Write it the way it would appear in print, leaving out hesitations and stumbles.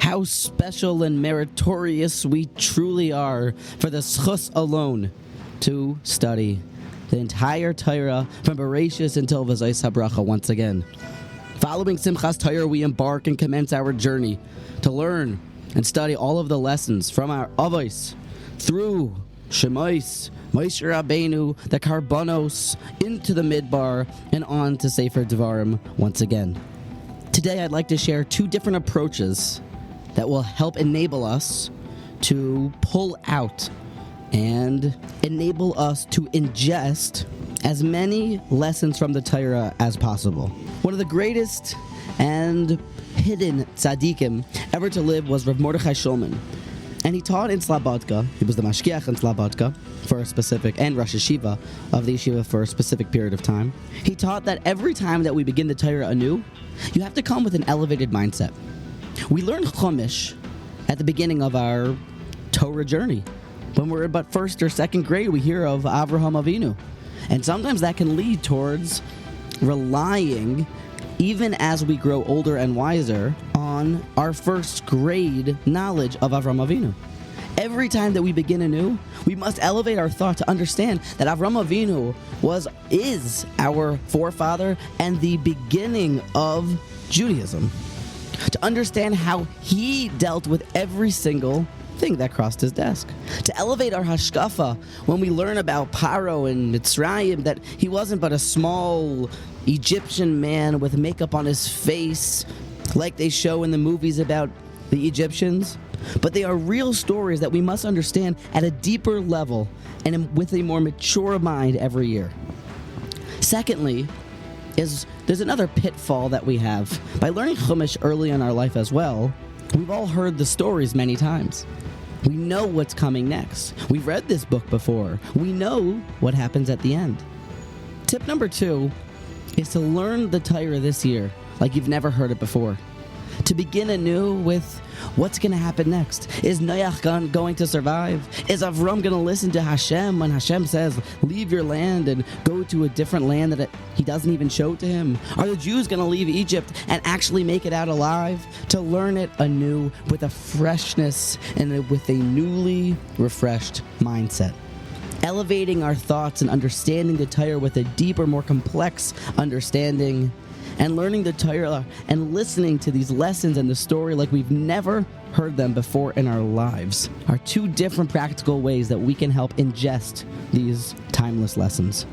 how special and meritorious we truly are for the schus alone to study the entire Torah from Bereshis until V'zos HaBracha once again. Following Simchas Torah, we embark and commence our journey to learn and study all of the lessons from our Avos through Chumash, Moshe Rabbeinu, the Karbonos, into the Midbar, and on to Sefer Devarim once again. Today I'd like to share two different approaches that will help enable us to pull out and enable us to ingest as many lessons from the Torah as possible. One of the greatest and hidden tzaddikim ever to live was Rav Mordechai Shulman. And he taught in Slobodka. He was the mashgiach in Slobodka for a specific, and Rosh Yeshiva of the yeshiva for a specific period of time. He taught that every time that we begin the Torah anew, you have to come with an elevated mindset. We learn Chumash at the beginning of our Torah journey. When we're in about first or second grade, we hear of Avraham Avinu. And sometimes that can lead towards relying, even as we grow older and wiser, on our first grade knowledge of Avraham Avinu. Every time that we begin anew, we must elevate our thought to understand that Avraham Avinu is our forefather and the beginning of Judaism. To understand how he dealt with every single thing that crossed his desk. To elevate our hashkafa when we learn about Paro and Mitzrayim, that he wasn't but a small Egyptian man with makeup on his face like they show in the movies about the Egyptians, but they are real stories that we must understand at a deeper level and with a more mature mind every year. Secondly, there's another pitfall that we have. By learning Chumash early in our life as well, we've all heard the stories many times. We know what's coming next. We've read this book before. We know what happens at the end. Tip number 2 is to learn the Torah this year like you've never heard it before. To begin anew with what's going to happen next. Is Noach going to survive? Is Avram going to listen to Hashem when Hashem says, leave your land and go to a different land that he doesn't even show to him? Are the Jews going to leave Egypt and actually make it out alive? To learn it anew with a freshness and with a newly refreshed mindset. Elevating our thoughts and understanding the Torah with a deeper, more complex understanding, and learning the Torah and listening to these lessons and the story like we've never heard them before in our lives are two different practical ways that we can help ingest these timeless lessons.